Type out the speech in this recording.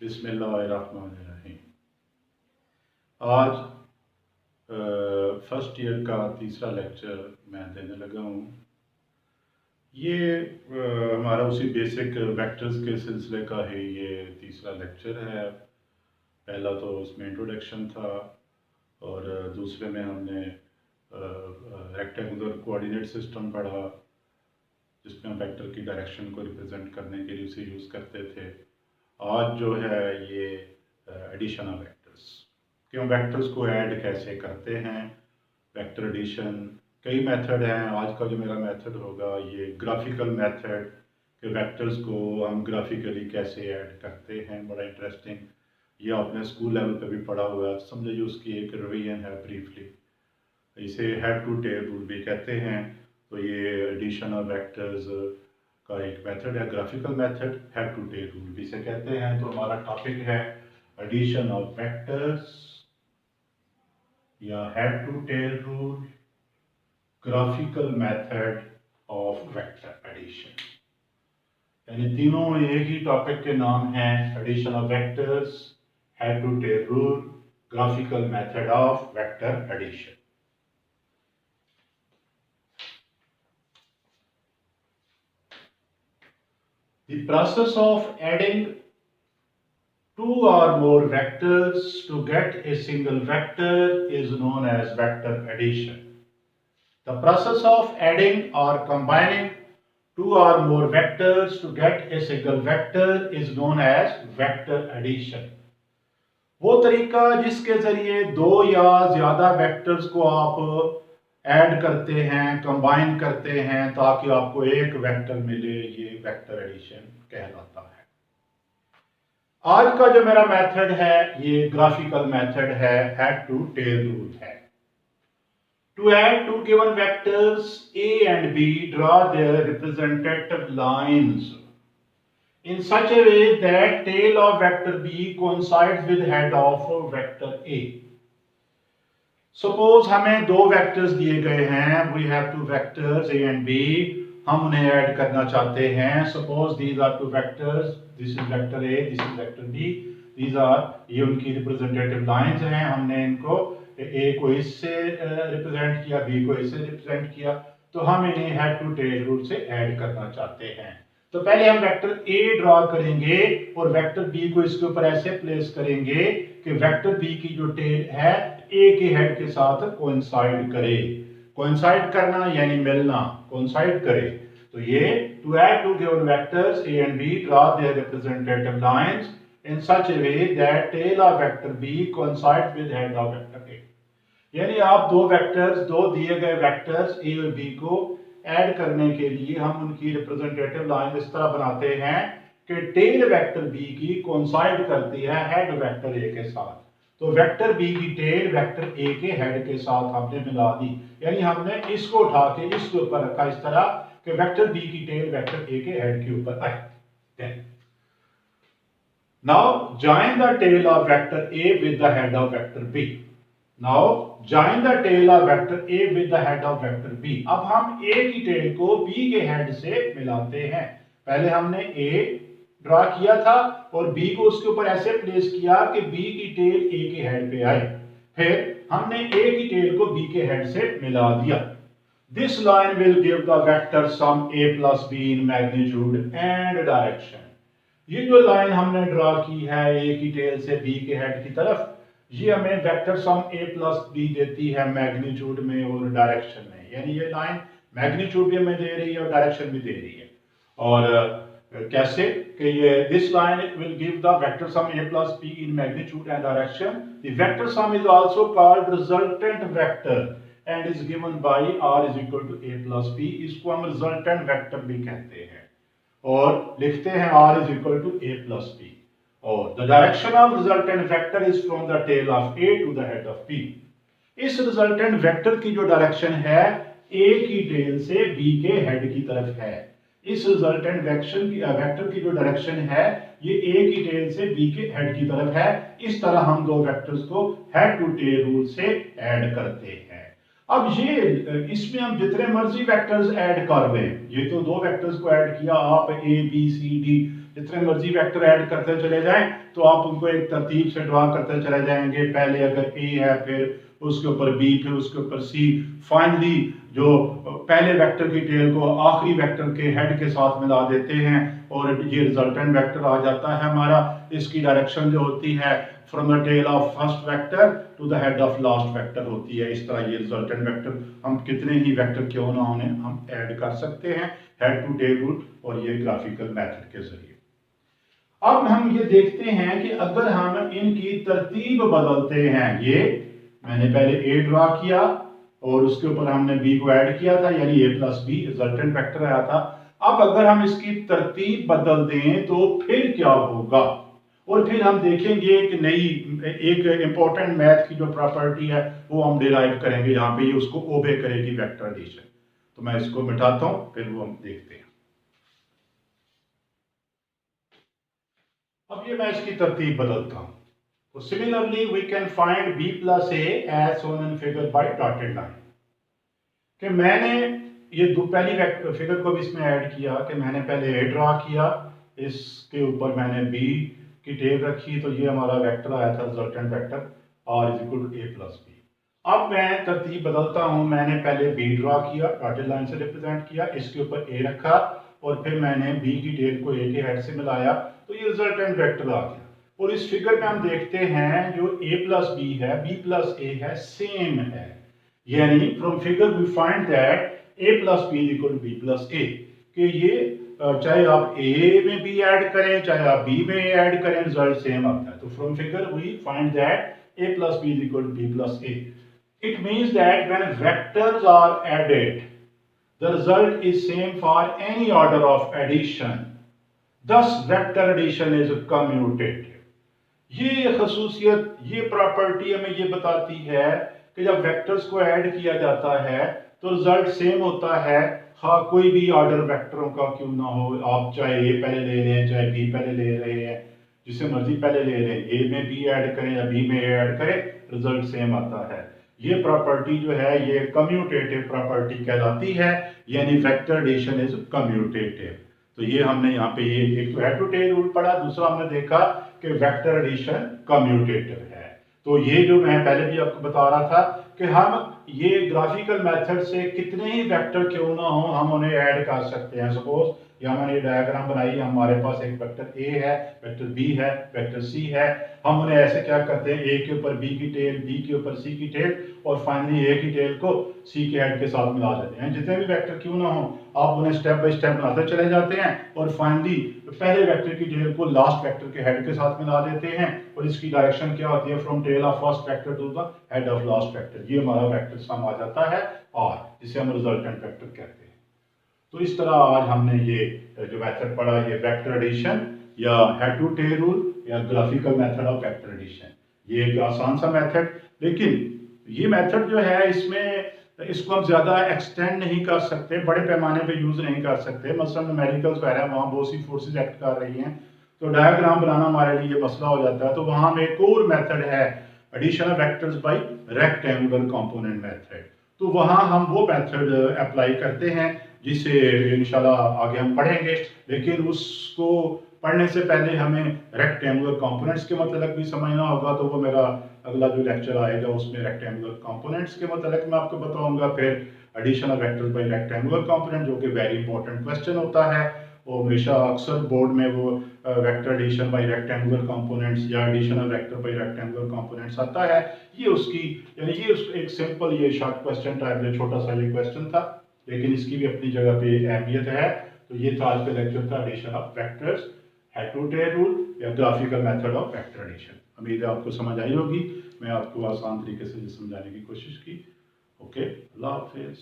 बिस्मिल्लाहिर्रहमानिर्रहीम। आज first year का तीसरा लेक्चर मैं देने लगा हूँ। ये हमारा उसी बेसिक वेक्टर्स के सिलसिले का ही ये तीसरा लेक्चर है। पहला तो उसमें इंट्रोडक्शन था और दूसरे में हमने रेक्टेंगुलर कोऑर्डिनेट सिस्टम पढ़ा, जिसमें हम वेक्टर की डायरेक्शन को रिप्रेजेंट करने के लिए उसे यूज़ करते थे। आज जो है ये एडिशन ऑफ वेक्टर्स कि हम वेक्टर्स को ऐड कैसे करते हैं, वेक्टर एडिशन। कई मेथड हैं। आज का जो मेरा मेथड होगा ये ग्राफिकल मेथड कि वेक्टर्स को हम ग्राफिकली कैसे ऐड करते हैं। बड़ा इंटरेस्टिंग, ये आपने स्कूल लेवल पे भी पढ़ा हुआ है, समझिए उसकी एक रिवीजन है ब्रीफली। इसे हेड टू टेल रूल भी कहते हैं। तो ये एडिशन ऑफ वेक्टर्स का एक मेथड है, graphical method, head to tail rule भी इसे कहते हैं। तो हमारा टॉपिक है एडिशन ऑफ वेक्टर्स या head to tail rule, graphical method of vector addition. यानी तीनों एक ही टॉपिक के नाम हैं, addition of vectors, head to tail rule, graphical method of vector addition. The process of adding two or more vectors to get a single vector is known as vector addition. The process of adding or combining two or more vectors to get a single vector is known as vector addition. वो तरीका जिसके जरिए दो या ज्यादा vectors को आप add करते हैं, कंबाइन करते हैं ताकि आपको एक वेक्टर मिले, ये वेक्टर एडिशन कहलाता है। आज का जो मेरा मेथड है ये ग्राफिकल मेथड है, हेड टू टेल रूल है। To add two given vectors A and B, draw their representative lines in such a way that tail of vector B coincides with head of vector A. Suppose हमें दो vectors दिए गए हैं, we have two vectors A and B, हम उन्हें add करना चाहते हैं। Suppose these are two vectors, this is vector A, this is vector B, these are, ये उनकी रिप्रेजेंटेटिव लाइंस हैं। हमने इनको A को इससे रिप्रेजेंट किया, B को इससे रिप्रेजेंट किया, तो हम इन्हें हेड टू टेल रूल से ऐड करना चाहते हैं। तो पहले हम वेक्टर A ड्रॉ करेंगे और वेक्टर B को इसके ऊपर ऐसे प्लेस करेंगे कि वेक्टर B की जो टेल है A के हेड के साथ कोइंसाइड करे। कोइंसाइड करना यानी मिलना, कोइंसाइड करे। तो ये to add two given vectors A and B, draw their representative lines in such a way that tail of vector B coincides with head of vector A. यानी आप दो वेक्टर्स, दो दिए गए वेक्टर्स A और B को add करने के लिए हम उनकी रिप्रेजेंटेटिव लाइन इस तरह बनाते हैं कि टेल वेक्टर B की कोइंसाइड करती है हेड वेक्टर A के साथ। तो वेक्टर B की टेल वेक्टर A के हेड के साथ हमने मिला दी, यानी हमने इसको उठा के इसके ऊपर रखा इस तरह कि वेक्टर B की टेल वेक्टर A के हेड के ऊपर आए। Now join the tail of vector A with the head of vector B. Now join the tail of vector A with the head of vector B. अब हम A की tell को B के head से मिलाते हैं। पहले हमने A ड्रॉ किया था और B को उसके ऊपर ऐसे प्लेस किया कि B की टेल A के हेड पे आए। फिर हमने A की टेल को B के हेड से मिला दिया। This line will give the vector sum A plus B in magnitude and direction. ये जो लाइन हमने ड्रॉ की है A की टेल से B के हेड की तरफ, ये हमें vector sum A plus B देती है मैग्नीट्यूड में और डायरेक्शन में। यानी ये लाइन मैग्नीट्यूड भी हमें दे रही है और डायरेक्शन भी दे रही है। और कैसे कि ये this line will give the vector sum A plus B in magnitude and direction. The vector sum is also called resultant vector and is given by R is equal to A plus B। इसको हम resultant vector भी कहते हैं और लिखते हैं R is equal to A plus B। और the direction of resultant vector is from the tail of A to the head of B। इस resultant vector की जो डायरेक्शन है A की टेल से B के हेड की तरफ है। इस resultant वेक्टर की जो डायरेक्शन है ये A की टेल से B के हेड की तरफ है। इस तरह हम दो वेक्टर्स को हेड टू टेल रूल से ऐड करते हैं। अब ये इसमें हम जितने मर्जी वेक्टर्स ऐड कर लें, ये तो दो वेक्टर्स को ऐड किया, आप ए बी सी डी जितने मर्जी वेक्टर ऐड करते चले जाएं तो आप उनको एक तरतीब से ड्रा करते चले जाएंगे। पहले अगर ए है, फिर उसके ऊपर बी, फिर उसके ऊपर सी, फाइनली जो पहले वेक्टर की टेल को आखिरी वेक्टर के हेड के साथ मिला देते हैं और ये रिजल्टेंट वेक्टर आ जाता है हमारा। इसकी डायरेक्शन जो होती है from the tail of first vector to the head of last vector होती है। इस तरह ये रिजल्टेंट वेक्टर हम कितने ही वेक्टर क्यों ना उन्हें हम ऐड कर सकते हैं हेड टू टेल रूल और ये ग्राफिकल मेथड के जरिए। अब हम ये देखते हैं कि अगर हम इनकी तरतीब बदलते हैं, ये मैंने पहले ए ड्रा किया और उसके ऊपर हमने बी को ऐड किया था, यानी ए प्लस बी रिजल्टेंट वेक्टर आया था। अब अगर हम इसकी तरतीब बदल दें तो फिर क्या होगा, और फिर हम देखेंगे एक नई एक इंपॉर्टेंट मैथ की जो प्रॉपर्टी है वो हम डिराइव करेंगे। यहाँ पे ये उसको ओबे करेगी वेक्टर एडिशन। तो मैं इसको मिटाता हूं, फिर वो हम देखते हैं। अब ये मैं इसकी तरतीब बदलता हूं। तो similarly we can find b plus A as shown in figure by dotted line. कि मैंने ये दो पहली फिगर को भी इसमें ऐड किया कि मैंने पहले ए ड्रा किया, इसके ऊपर मैंने b की टेल रखी, तो ये हमारा वेक्टर आया था resultant vector r is equal to a plus B. अब मैं तरतीब बदलता हूं, मैंने पहले b ड्रा किया, डॉटेड लाइन से रिप्रेजेंट किया, इसके ऊपर a रखा और फिर मैंने b की टेल को a के हेड से मिलाया, तो ये रिजल्टेंट वेक्टर आ गया। और इस फिगर में हम देखते हैं जो a प्लस बी है, b प्लस a है, सेम है। यानी from figure we find that a plus B is equal to b plus a, कि ये चाहे आप a में b ऐड करें चाहे आप b में ऐड करें रिजल्ट सेम आता है। तो from figure we find that a plus B is equal to b plus a। It means that when vectors are added the result is same for any order of addition, thus vector addition is commutative। ये खसूसियत, ये property हमें ये बताती है कि जब vectors को add किया जाता है तो रिजल्ट सेम होता है, हाँ कोई भी ऑर्डर वेक्टरों का क्यों ना हो, आप चाहे ए पहले ले रहे हैं चाहे बी पहले ले रहे हैं, जिसे मर्जी पहले ले रहे हैं, ए में बी ऐड करें या बी में ए ऐड करें, रिजल्ट सेम आता है। ये प्रॉपर्टी जो है ये कम्यूटेटिव प्रॉपर्टी कहलाती है, यानी वेक्टर एडिशन इज कम्यूटेटिव। तो ये हमने यहाँ पे ये एक तो हेड टू टेल रूल पढ़ा, दूसरा हमने देखा कि वेक्टर एडिशन कम्यूटेटिव है। तो ये जो मैं पहले भी आपको बता रहा था कि हम ये ग्राफिकल मेथड से कितने ही वेक्टर क्यों ना हो हम उन्हें ऐड कर सकते हैं। सपोज यहाँ मैंने ये डायग्राम बनाई है, हमारे पास एक वेक्टर ए है, वेक्टर बी है, वेक्टर सी है, हम उन्हें ऐसे क्या करते हैं, ए के ऊपर बी की टेल, बी के ऊपर सी की टेल और फाइनली ए की टेल को सी के हेड के साथ मिला देते हैं। जितने भी वेक्टर क्यों ना हो आप उन्हें स्टेप बाय स्टेप बनाते चले जाते हैं और फाइनली पहले वेक्टर की टेल को लास्ट वेक्टर के हेड के साथ मिला देते हैं और इसकी डायरेक्शन क्या होती है, from tail of first vector to the head of last vector. ये हमारा वेक्टर सम आ जाता है और जिसे हम रिजल्टेंट वेक्टर कहते हैं। तो इस तरह आज हमने ये जो मेथड पढ़ा, ये वेक्टर एडिशन या हेड टू टेल रूल या graphical method of vector addition. ये एक आसान सा मेथड, लेकिन ये मेथड जो है इसमें इसको हम ज्यादा एक्सटेंड नहीं कर सकते, बड़े पैमाने पे यूज नहीं कर सकते। मसलन न्यूमेरिकल्स वगैरह वहाँ बहुत सी फोर्सेस एक्ट कर रही हैं तो डायग्राम बनाना हमारे लिए मसला हो जाता है। तो वहाँ में एक और मेथड है addition of vectors by rectangular component method. तो वहाँ हम वो मेथड अप्लाई करते हैं जिसे इंशाल्लाह आगे हम पढ़ेंगे, लेकिन उसको पढ़ने से पहले हमें रेक्टेंगुलर कंपोनेंट्स के मतलब भी समझना होगा। तो वो मेरा अगला जो लेक्चर आएगा उसमें रेक्टेंगुलर कंपोनेंट्स के मतलब मैं आपको बताऊंगा। फिर addition of vectors by rectangular component जो कि वेरी इंपॉर्टेंट क्वेश्चन होता है, वो हमेशा अक्सर बोर्ड में वो vector addition by rectangular components या addition of vector by rectangular components आता है। ये उसकी यानी ये एक सिंपल ये शॉर्ट क्वेश्चन टाइप जो छोटा सा ये क्वेश्चन था, लेकिन इसकी भी अपनी जगह पे अहमियत है। तो ये था आज का लेक्चर था addition of vectors, head to tail rule या graphical method of vector addition. उम्मीद है आपको समझ आई होगी, मैं आपको आसान तरीके से समझाने की कोशिश की। ओके, अल्लाह हाफिज।